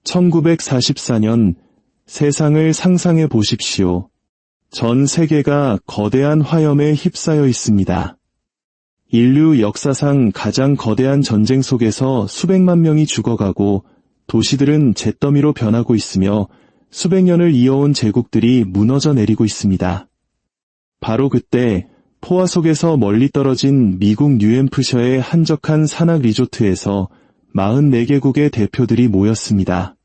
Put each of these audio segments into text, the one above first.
1944년 세상을 상상해 보십시오. 전 세계가 거대한 화염에 휩싸여 있습니다. 인류 역사상 가장 거대한 전쟁 속에서 수백만 명이 죽어가고 도시들은 잿더미로 변하고 있으며 수백 년을 이어온 제국들이 무너져 내리고 있습니다. 바로 그때 포화 속에서 멀리 떨어진 미국 뉴햄프셔의 한적한 산악 리조트에서 44개국의 대표들이 모였습니다.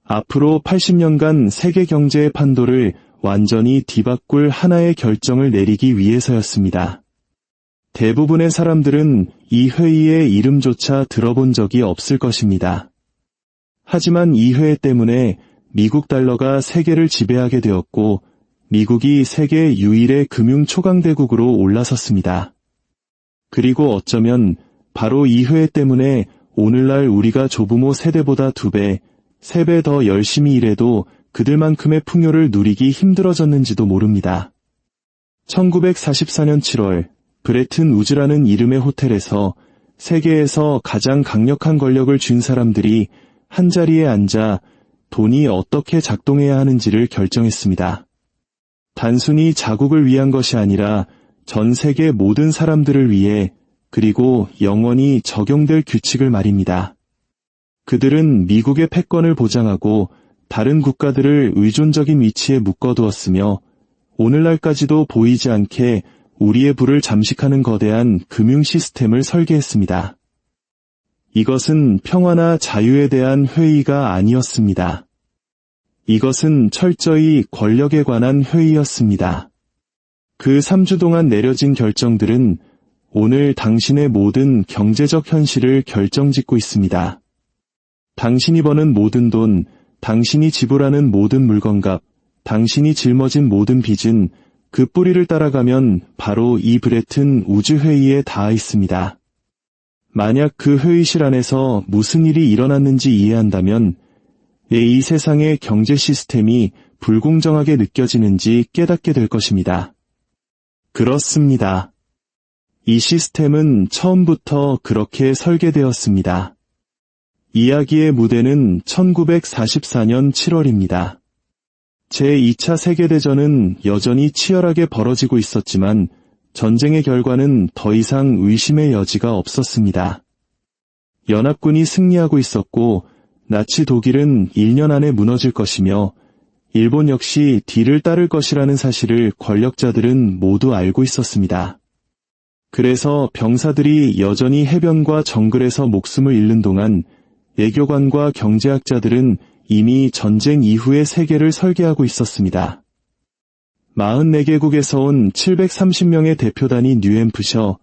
앞으로 80년간 세계 경제의 판도를 완전히 뒤바꿀 하나의 결정을 내리기 위해서였습니다. 대부분의 사람들은 이 회의의 이름조차 들어본 적이 없을 것입니다. 하지만 이 회의 때문에 미국 달러가 세계를 지배하게 되었고 미국이 세계 유일의 금융 초강대국으로 올라섰습니다. 그리고 어쩌면 바로 이 회의 때문에 오늘날 우리가 조부모 세대보다 2배, 3배 더 열심히 일해도 그들만큼의 풍요를 누리기 힘들어졌는지도 모릅니다. 1944년 7월 브레튼 우즈라는 이름의 호텔에서 세계에서 가장 강력한 권력을 쥔 사람들이 한자리에 앉아 돈이 어떻게 작동해야 하는지를 결정했습니다. 단순히 자국을 위한 것이 아니라 전 세계 모든 사람들을 위해 그리고 영원히 적용될 규칙을 말입니다. 그들은 미국의 패권을 보장하고 다른 국가들을 의존적인 위치에 묶어두었으며 오늘날까지도 보이지 않게 우리의 부를 잠식하는 거대한 금융 시스템을 설계했습니다. 이것은 평화나 자유에 대한 회의가 아니었습니다. 이것은 철저히 권력에 관한 회의였습니다. 그 3주 동안 내려진 결정들은 오늘 당신의 모든 경제적 현실을 결정짓고 있습니다. 당신이 버는 모든 돈, 당신이 지불하는 모든 물건값, 당신이 짊어진 모든 빚은 그 뿌리를 따라가면 바로 이 브레튼 우주회의에 닿아 있습니다. 만약 그 회의실 안에서 무슨 일이 일어났는지 이해한다면 이 세상의 경제 시스템이 불공정하게 느껴지는지 깨닫게 될 것입니다. 그렇습니다. 이 시스템은 처음부터 그렇게 설계되었습니다. 이야기의 무대는 1944년 7월입니다. 제2차 세계대전은 여전히 치열하게 벌어지고 있었지만 전쟁의 결과는 더 이상 의심의 여지가 없었습니다. 연합군이 승리하고 있었고 나치 독일은 1년 안에 무너질 것이며 일본 역시 뒤를 따를 것이라는 사실을 권력자들은 모두 알고 있었습니다. 그래서 병사들이 여전히 해변과 정글에서 목숨을 잃는 동안 외교관과 경제학자들은 이미 전쟁 이후의 세계를 설계하고 있었습니다. 44개국에서 온 730명의 대표단이 뉴햄프셔,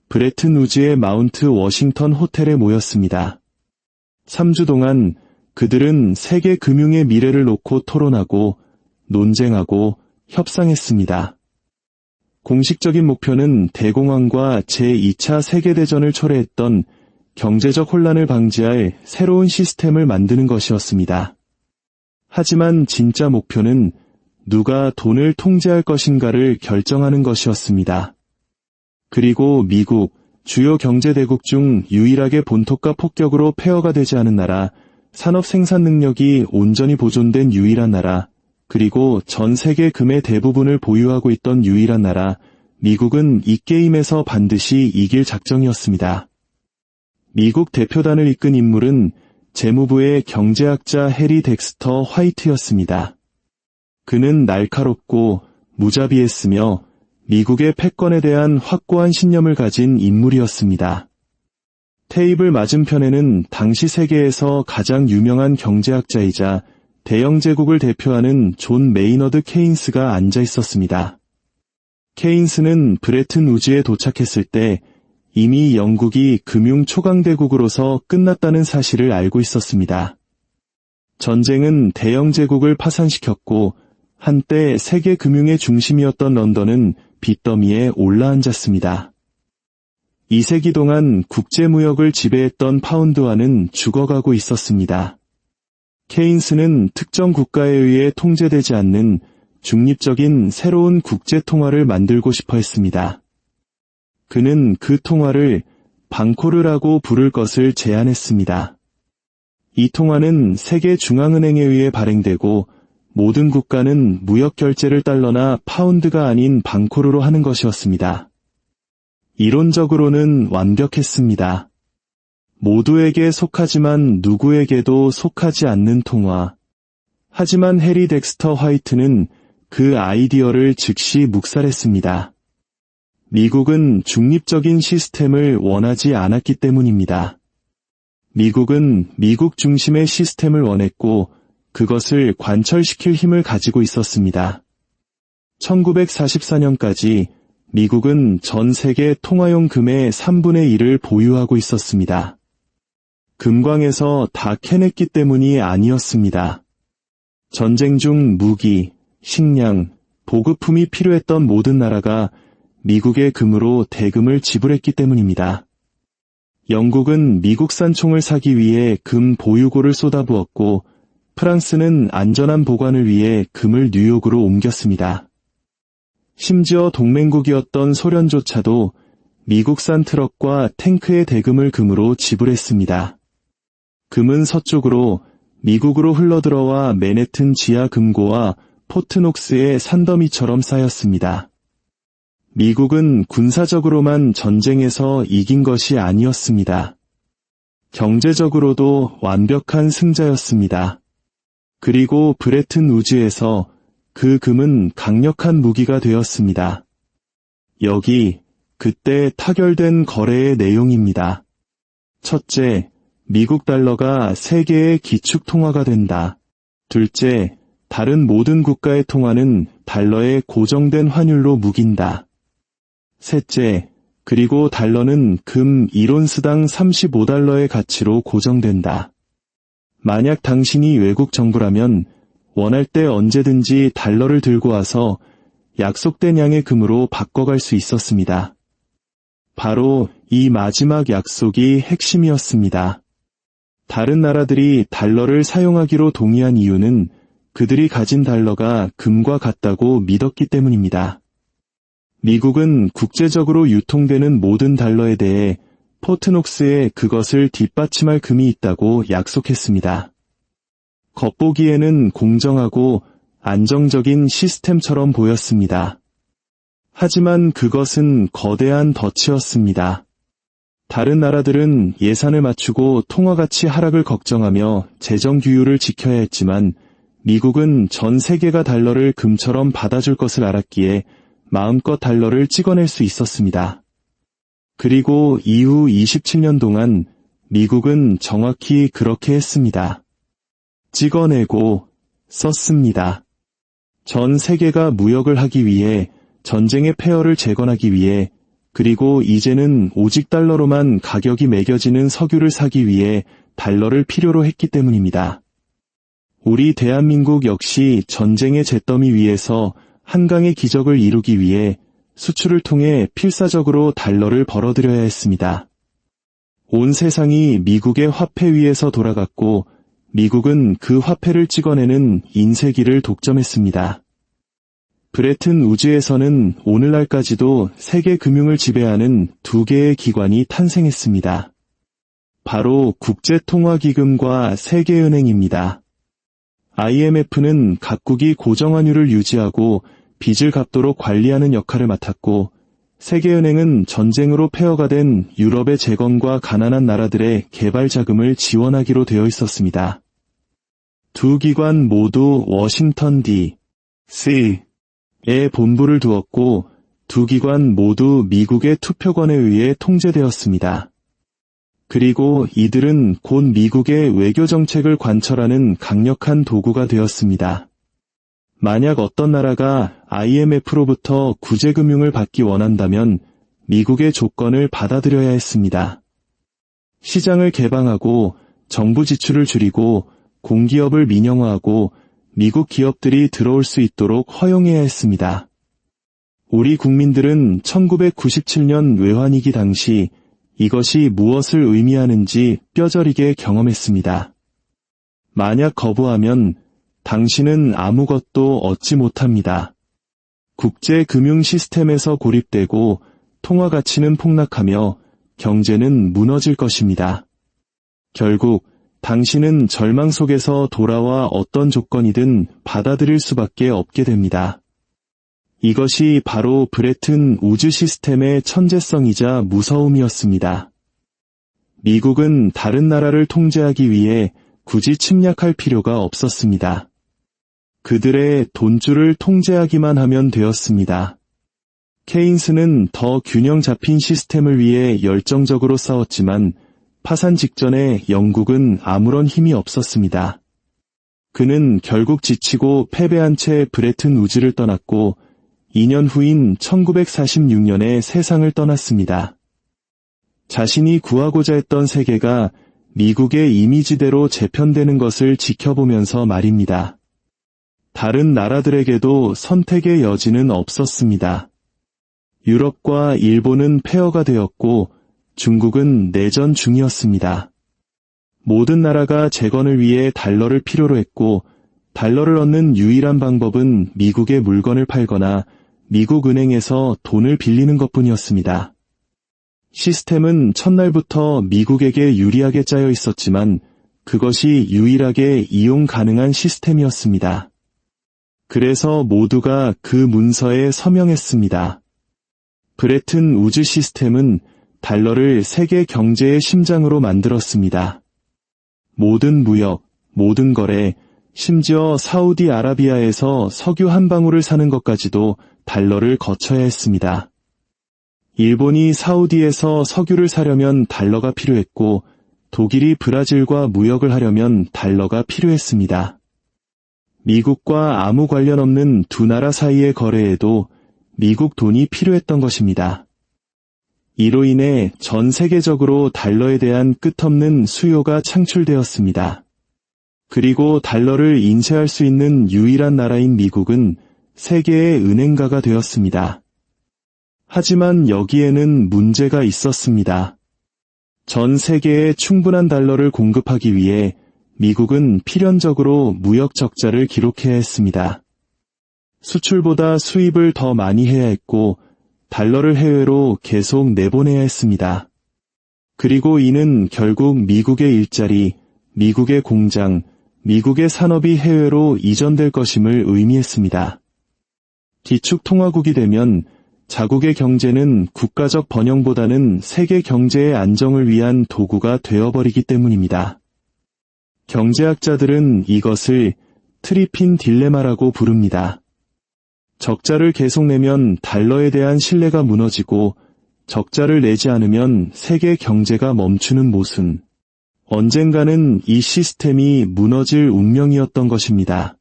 브레튼 우즈의 마운트 워싱턴 호텔에 모였습니다. 3주 동안 그들은 세계 금융의 미래를 놓고 토론하고 논쟁하고 협상했습니다. 공식적인 목표는 대공황과 제2차 세계대전을 초래했던 경제적 혼란을 방지할 새로운 시스템을 만드는 것이었습니다. 하지만 진짜 목표는 누가 돈을 통제할 것인가를 결정하는 것이었습니다. 그리고 미국, 주요 경제대국 중 유일하게 본토가 폭격으로 폐허가 되지 않은 나라, 산업 생산 능력이 온전히 보존된 유일한 나라, 그리고 전 세계 금의 대부분을 보유하고 있던 유일한 나라, 미국은 이 게임에서 반드시 이길 작정이었습니다. 미국 대표단을 이끈 인물은 재무부의 경제학자 해리 덱스터 화이트였습니다. 그는 날카롭고 무자비했으며 미국의 패권에 대한 확고한 신념을 가진 인물이었습니다. 테이블 맞은편에는 당시 세계에서 가장 유명한 경제학자이자 대영 제국을 대표하는 존 메이너드 케인스가 앉아 있었습니다. 케인스는 브레튼 우즈에 도착했을 때 이미 영국이 금융 초강대국으로서 끝났다는 사실을 알고 있었습니다. 전쟁은 대영 제국을 파산시켰고 한때 세계 금융의 중심이었던 런던은 빚더미에 올라앉았습니다. 2세기 동안 국제무역을 지배했던 파운드화는 죽어가고 있었습니다. 케인스는 특정 국가에 의해 통제되지 않는 중립적인 새로운 국제통화를 만들고 싶어 했습니다. 그는 그 통화를 방코르라고 부를 것을 제안했습니다. 이 통화는 세계 중앙은행에 의해 발행되고 모든 국가는 무역 결제를 달러나 파운드가 아닌 방코르로 하는 것이었습니다. 이론적으로는 완벽했습니다. 모두에게 속하지만 누구에게도 속하지 않는 통화. 하지만 해리 덱스터 화이트는 그 아이디어를 즉시 묵살했습니다. 미국은 중립적인 시스템을 원하지 않았기 때문입니다. 미국은 미국 중심의 시스템을 원했고 그것을 관철시킬 힘을 가지고 있었습니다. 1944년까지 미국은 전 세계 통화용 금의 3분의 1을 보유하고 있었습니다. 금광에서 다 캐냈기 때문이 아니었습니다. 전쟁 중 무기, 식량, 보급품이 필요했던 모든 나라가 미국의 금으로 대금을 지불했기 때문입니다. 영국은 미국산 총을 사기 위해 금 보유고를 쏟아부었고 프랑스는 안전한 보관을 위해 금을 뉴욕으로 옮겼습니다. 심지어 동맹국이었던 소련조차도 미국산 트럭과 탱크의 대금을 금으로 지불했습니다. 금은 서쪽으로 미국으로 흘러들어와 맨해튼 지하 금고와 포트녹스의 산더미처럼 쌓였습니다. 미국은 군사적으로만 전쟁에서 이긴 것이 아니었습니다. 경제적으로도 완벽한 승자였습니다. 그리고 브레튼 우즈에서 그 금은 강력한 무기가 되었습니다. 여기 그때 타결된 거래의 내용입니다. 첫째, 미국 달러가 세계의 기축 통화가 된다. 둘째, 다른 모든 국가의 통화는 달러에 고정된 환율로 묵인다. 셋째, 그리고 달러는 금 1온스당 35달러의 가치로 고정된다. 만약 당신이 외국 정부라면 원할 때 언제든지 달러를 들고 와서 약속된 양의 금으로 바꿔갈 수 있었습니다. 바로 이 마지막 약속이 핵심이었습니다. 다른 나라들이 달러를 사용하기로 동의한 이유는 그들이 가진 달러가 금과 같다고 믿었기 때문입니다. 미국은 국제적으로 유통되는 모든 달러에 대해 포트녹스에 그것을 뒷받침할 금이 있다고 약속했습니다. 겉보기에는 공정하고 안정적인 시스템처럼 보였습니다. 하지만 그것은 거대한 덫이었습니다. 다른 나라들은 예산을 맞추고 통화가치 하락을 걱정하며 재정 규율을 지켜야 했지만 미국은 전 세계가 달러를 금처럼 받아줄 것을 알았기에 마음껏 달러를 찍어낼 수 있었습니다. 그리고 이후 27년 동안 미국은 정확히 그렇게 했습니다. 찍어내고 썼습니다. 전 세계가 무역을 하기 위해, 전쟁의 폐허를 재건하기 위해, 그리고 이제는 오직 달러로만 가격이 매겨지는 석유를 사기 위해 달러를 필요로 했기 때문입니다. 우리 대한민국 역시 전쟁의 잿더미 위에서 한강의 기적을 이루기 위해 수출을 통해 필사적으로 달러를 벌어들여야 했습니다. 온 세상이 미국의 화폐 위에서 돌아갔고 미국은 그 화폐를 찍어내는 인쇄기를 독점했습니다. 브레튼 우즈에서는 오늘날까지도 세계 금융을 지배하는 두 개의 기관이 탄생했습니다. 바로 국제통화기금과 세계은행입니다. IMF는 각국이 고정환율을 유지하고 빚을 갚도록 관리하는 역할을 맡았고, 세계은행은 전쟁으로 폐허가 된 유럽의 재건과 가난한 나라들의 개발 자금을 지원하기로 되어 있었습니다. 두 기관 모두 워싱턴 D.C.에 본부를 두었고, 두 기관 모두 미국의 투표권에 의해 통제되었습니다. 그리고 이들은 곧 미국의 외교 정책을 관철하는 강력한 도구가 되었습니다. 만약 어떤 나라가 IMF로부터 구제금융을 받기 원한다면 미국의 조건을 받아들여야 했습니다. 시장을 개방하고 정부 지출을 줄이고 공기업을 민영화하고 미국 기업들이 들어올 수 있도록 허용해야 했습니다. 우리 국민들은 1997년 외환위기 당시 이것이 무엇을 의미하는지 뼈저리게 경험했습니다. 만약 거부하면 당신은 아무것도 얻지 못합니다. 국제 금융 시스템에서 고립되고 통화 가치는 폭락하며 경제는 무너질 것입니다. 결국 당신은 절망 속에서 돌아와 어떤 조건이든 받아들일 수밖에 없게 됩니다. 이것이 바로 브레튼 우즈 시스템의 천재성이자 무서움이었습니다. 미국은 다른 나라를 통제하기 위해 굳이 침략할 필요가 없었습니다. 그들의 돈줄을 통제하기만 하면 되었습니다. 케인스는 더 균형 잡힌 시스템을 위해 열정적으로 싸웠지만 파산 직전에 영국은 아무런 힘이 없었습니다. 그는 결국 지치고 패배한 채 브레튼 우즈를 떠났고 2년 후인 1946년에 세상을 떠났습니다. 자신이 구하고자 했던 세계가 미국의 이미지대로 재편되는 것을 지켜보면서 말입니다. 다른 나라들에게도 선택의 여지는 없었습니다. 유럽과 일본은 폐허가 되었고 중국은 내전 중이었습니다. 모든 나라가 재건을 위해 달러를 필요로 했고 달러를 얻는 유일한 방법은 미국의 물건을 팔거나 미국 은행에서 돈을 빌리는 것뿐이었습니다. 시스템은 첫날부터 미국에게 유리하게 짜여 있었지만 그것이 유일하게 이용 가능한 시스템이었습니다. 그래서 모두가 그 문서에 서명했습니다. 브레튼 우즈 시스템은 달러를 세계 경제의 심장으로 만들었습니다. 모든 무역, 모든 거래, 심지어 사우디아라비아에서 석유 한 방울을 사는 것까지도 달러를 거쳐야 했습니다. 일본이 사우디에서 석유를 사려면 달러가 필요했고 독일이 브라질과 무역을 하려면 달러가 필요했습니다. 미국과 아무 관련 없는 두 나라 사이의 거래에도 미국 돈이 필요했던 것입니다. 이로 인해 전 세계적으로 달러에 대한 끝없는 수요가 창출되었습니다. 그리고 달러를 인쇄할 수 있는 유일한 나라인 미국은 세계의 은행가가 되었습니다. 하지만 여기에는 문제가 있었습니다. 전 세계에 충분한 달러를 공급하기 위해 미국은 필연적으로 무역 적자를 기록해야 했습니다. 수출보다 수입을 더 많이 해야 했고 달러를 해외로 계속 내보내야 했습니다. 그리고 이는 결국 미국의 일자리, 미국의 공장, 미국의 산업이 해외로 이전될 것임을 의미했습니다. 기축통화국이 되면 자국의 경제는 국가적 번영보다는 세계 경제의 안정을 위한 도구가 되어버리기 때문입니다. 경제학자들은 이것을 트리핀 딜레마라고 부릅니다. 적자를 계속 내면 달러에 대한 신뢰가 무너지고 적자를 내지 않으면 세계 경제가 멈추는 모순. 언젠가는 이 시스템이 무너질 운명이었던 것입니다.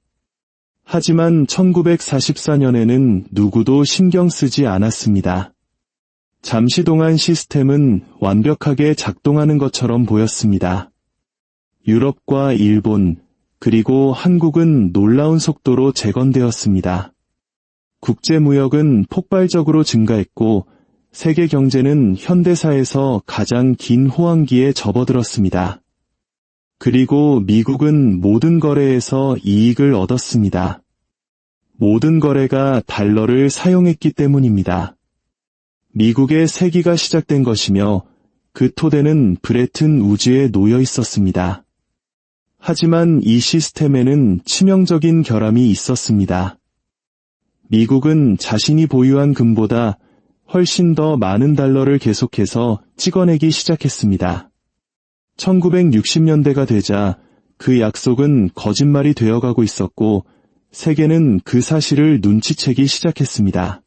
하지만 1944년에는 누구도 신경 쓰지 않았습니다. 잠시 동안 시스템은 완벽하게 작동하는 것처럼 보였습니다. 유럽과 일본, 그리고 한국은 놀라운 속도로 재건되었습니다. 국제무역은 폭발적으로 증가했고 세계 경제는 현대사에서 가장 긴 호황기에 접어들었습니다. 그리고 미국은 모든 거래에서 이익을 얻었습니다. 모든 거래가 달러를 사용했기 때문입니다. 미국의 세기가 시작된 것이며 그 토대는 브레튼 우즈에 놓여 있었습니다. 하지만 이 시스템에는 치명적인 결함이 있었습니다. 미국은 자신이 보유한 금보다 훨씬 더 많은 달러를 계속해서 찍어내기 시작했습니다. 1960년대가 되자 그 약속은 거짓말이 되어가고 있었고 세계는 그 사실을 눈치채기 시작했습니다.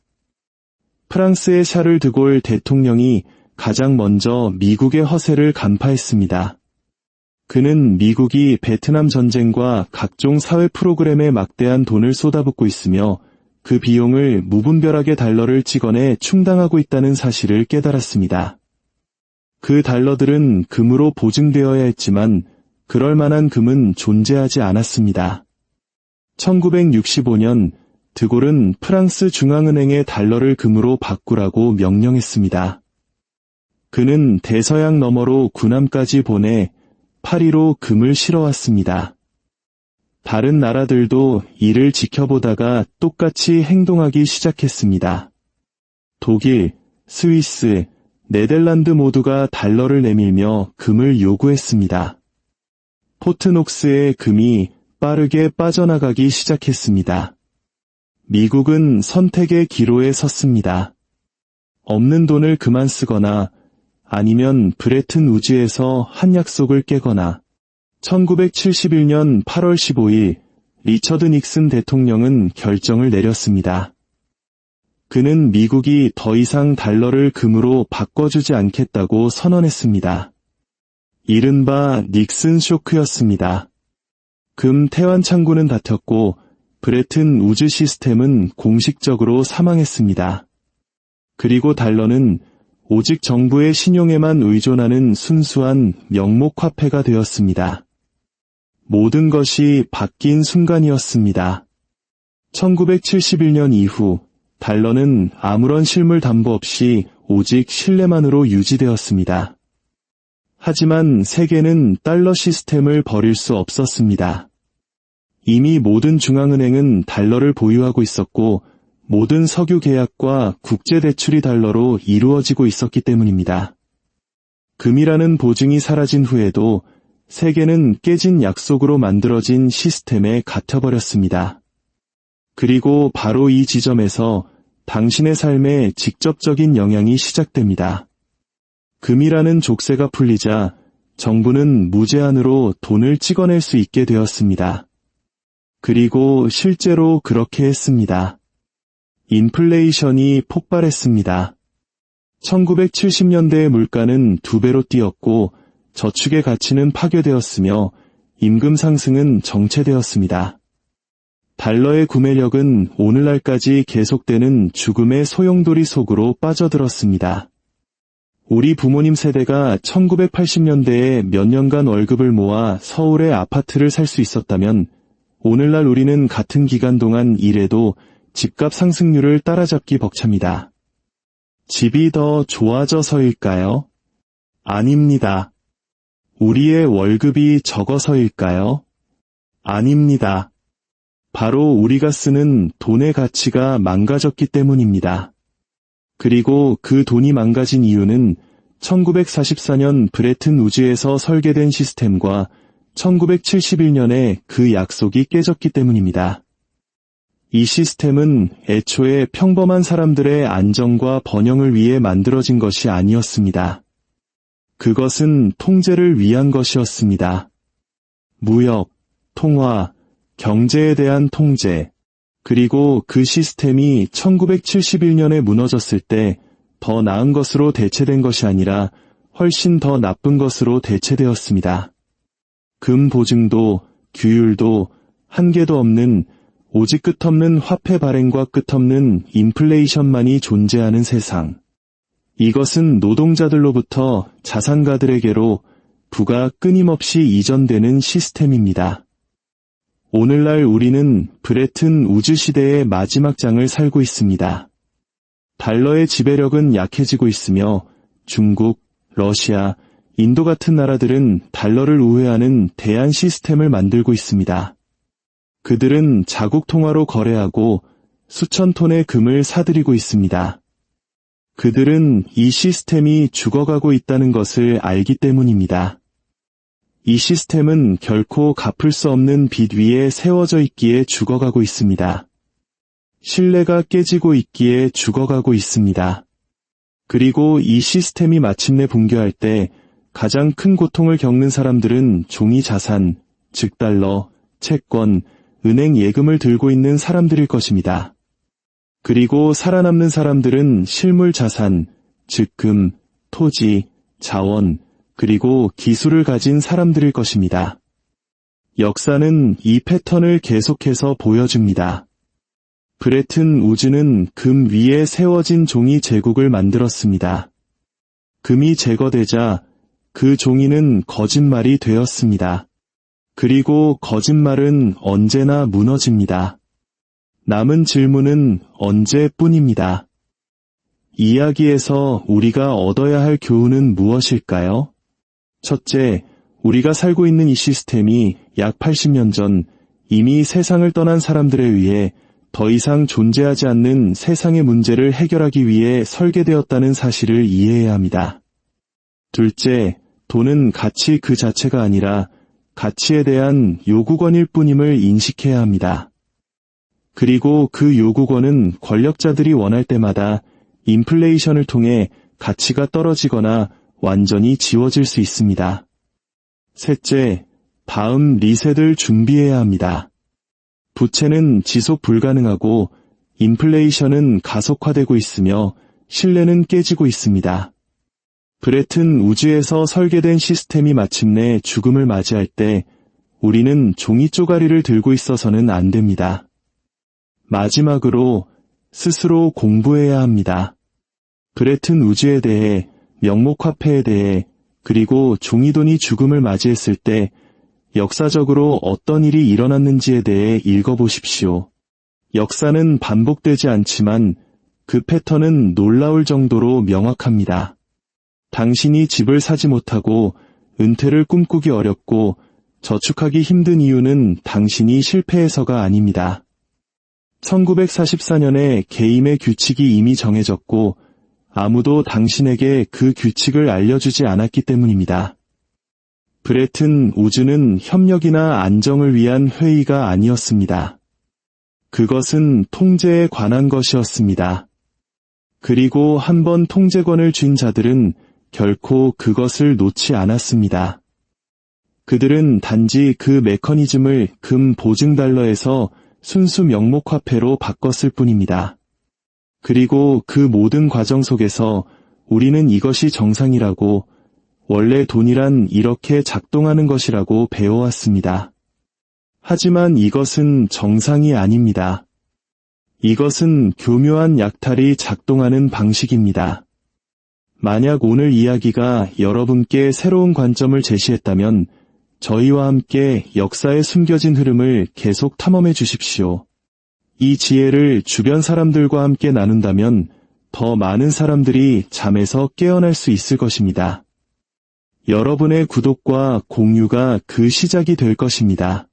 프랑스의 샤를 드골 대통령이 가장 먼저 미국의 허세를 간파했습니다. 그는 미국이 베트남 전쟁과 각종 사회 프로그램에 막대한 돈을 쏟아붓고 있으며 그 비용을 무분별하게 달러를 찍어내 충당하고 있다는 사실을 깨달았습니다. 그 달러들은 금으로 보증되어야 했지만 그럴 만한 금은 존재하지 않았습니다. 1965년 드골은 프랑스 중앙은행에 달러를 금으로 바꾸라고 명령했습니다. 그는 대서양 너머로 군함까지 보내 파리로 금을 실어왔습니다. 다른 나라들도 이를 지켜보다가 똑같이 행동하기 시작했습니다. 독일, 스위스, 네덜란드 모두가 달러를 내밀며 금을 요구했습니다. 포트녹스의 금이 빠르게 빠져나가기 시작했습니다. 미국은 선택의 기로에 섰습니다. 없는 돈을 그만 쓰거나 아니면 브레튼 우즈에서 한 약속을 깨거나 1971년 8월 15일 리처드 닉슨 대통령은 결정을 내렸습니다. 그는 미국이 더 이상 달러를 금으로 바꿔주지 않겠다고 선언했습니다. 이른바 닉슨 쇼크였습니다. 금 태환 창구는 닫혔고 브레튼 우즈 시스템은 공식적으로 사망했습니다. 그리고 달러는 오직 정부의 신용에만 의존하는 순수한 명목화폐가 되었습니다. 모든 것이 바뀐 순간이었습니다. 1971년 이후 달러는 아무런 실물 담보 없이 오직 신뢰만으로 유지되었습니다. 하지만 세계는 달러 시스템을 버릴 수 없었습니다. 이미 모든 중앙은행은 달러를 보유하고 있었고 모든 석유 계약과 국제 대출이 달러로 이루어지고 있었기 때문입니다. 금이라는 보증이 사라진 후에도 세계는 깨진 약속으로 만들어진 시스템에 갇혀버렸습니다. 그리고 바로 이 지점에서 당신의 삶에 직접적인 영향이 시작됩니다. 금이라는 족쇄가 풀리자 정부는 무제한으로 돈을 찍어낼 수 있게 되었습니다. 그리고 실제로 그렇게 했습니다. 인플레이션이 폭발했습니다. 1970년대의 물가는 2배로 뛰었고 저축의 가치는 파괴되었으며 임금 상승은 정체되었습니다. 달러의 구매력은 오늘날까지 계속되는 죽음의 소용돌이 속으로 빠져들었습니다. 우리 부모님 세대가 1980년대에 몇 년간 월급을 모아 서울의 아파트를 살 수 있었다면 오늘날 우리는 같은 기간 동안 일해도 집값 상승률을 따라잡기 벅찹니다. 집이 더 좋아져서일까요? 아닙니다. 우리의 월급이 적어서일까요? 아닙니다. 바로 우리가 쓰는 돈의 가치가 망가졌기 때문입니다. 그리고 그 돈이 망가진 이유는 1944년 브레튼 우즈에서 설계된 시스템과 1971년에 그 약속이 깨졌기 때문입니다. 이 시스템은 애초에 평범한 사람들의 안정과 번영을 위해 만들어진 것이 아니었습니다. 그것은 통제를 위한 것이었습니다. 무역, 통화, 경제에 대한 통제, 그리고 그 시스템이 1971년에 무너졌을 때 더 나은 것으로 대체된 것이 아니라 훨씬 더 나쁜 것으로 대체되었습니다. 금 보증도 규율도 한계도 없는 오직 끝없는 화폐 발행과 끝없는 인플레이션만이 존재하는 세상. 이것은 노동자들로부터 자산가들에게로 부가 끊임없이 이전되는 시스템입니다. 오늘날 우리는 브레튼 우즈 시대의 마지막 장을 살고 있습니다. 달러의 지배력은 약해지고 있으며 중국, 러시아, 인도 같은 나라들은 달러를 우회하는 대안 시스템을 만들고 있습니다. 그들은 자국 통화로 거래하고 수천 톤의 금을 사들이고 있습니다. 그들은 이 시스템이 죽어가고 있다는 것을 알기 때문입니다. 이 시스템은 결코 갚을 수 없는 빚 위에 세워져 있기에 죽어가고 있습니다. 신뢰가 깨지고 있기에 죽어가고 있습니다. 그리고 이 시스템이 마침내 붕괴할 때 가장 큰 고통을 겪는 사람들은 종이 자산, 즉 달러, 채권, 은행 예금을 들고 있는 사람들일 것입니다. 그리고 살아남는 사람들은 실물 자산, 즉 금, 토지, 자원, 그리고 기술을 가진 사람들일 것입니다. 역사는 이 패턴을 계속해서 보여줍니다. 브레튼 우즈는 금 위에 세워진 종이 제국을 만들었습니다. 금이 제거되자 그 종이는 거짓말이 되었습니다. 그리고 거짓말은 언제나 무너집니다. 남은 질문은 언제뿐입니다. 이야기에서 우리가 얻어야 할 교훈은 무엇일까요? 첫째, 우리가 살고 있는 이 시스템이 약 80년 전 이미 세상을 떠난 사람들에 의해 더 이상 존재하지 않는 세상의 문제를 해결하기 위해 설계되었다는 사실을 이해해야 합니다. 둘째, 돈은 가치 그 자체가 아니라 가치에 대한 요구권일 뿐임을 인식해야 합니다. 그리고 그 요구권은 권력자들이 원할 때마다 인플레이션을 통해 가치가 떨어지거나 완전히 지워질 수 있습니다. 셋째, 다음 리셋을 준비해야 합니다. 부채는 지속 불가능하고 인플레이션은 가속화되고 있으며 신뢰는 깨지고 있습니다. 브레튼 우즈에서 설계된 시스템이 마침내 죽음을 맞이할 때 우리는 종이 쪼가리를 들고 있어서는 안 됩니다. 마지막으로 스스로 공부해야 합니다. 브레튼 우즈에 대해, 명목화폐에 대해, 그리고 종이돈이 죽음을 맞이했을 때 역사적으로 어떤 일이 일어났는지에 대해 읽어보십시오. 역사는 반복되지 않지만 그 패턴은 놀라울 정도로 명확합니다. 당신이 집을 사지 못하고 은퇴를 꿈꾸기 어렵고 저축하기 힘든 이유는 당신이 실패해서가 아닙니다. 1944년에 게임의 규칙이 이미 정해졌고 아무도 당신에게 그 규칙을 알려주지 않았기 때문입니다. 브레튼 우즈는 협력이나 안정을 위한 회의가 아니었습니다. 그것은 통제에 관한 것이었습니다. 그리고 한번 통제권을 쥔 자들은 결코 그것을 놓지 않았습니다. 그들은 단지 그 메커니즘을 금 보증 달러에서 순수 명목화폐로 바꿨을 뿐입니다. 그리고 그 모든 과정 속에서 우리는 이것이 정상이라고, 원래 돈이란 이렇게 작동하는 것이라고 배워왔습니다. 하지만 이것은 정상이 아닙니다. 이것은 교묘한 약탈이 작동하는 방식입니다. 만약 오늘 이야기가 여러분께 새로운 관점을 제시했다면 저희와 함께 역사의 숨겨진 흐름을 계속 탐험해 주십시오. 이 지혜를 주변 사람들과 함께 나눈다면 더 많은 사람들이 잠에서 깨어날 수 있을 것입니다. 여러분의 구독과 공유가 그 시작이 될 것입니다.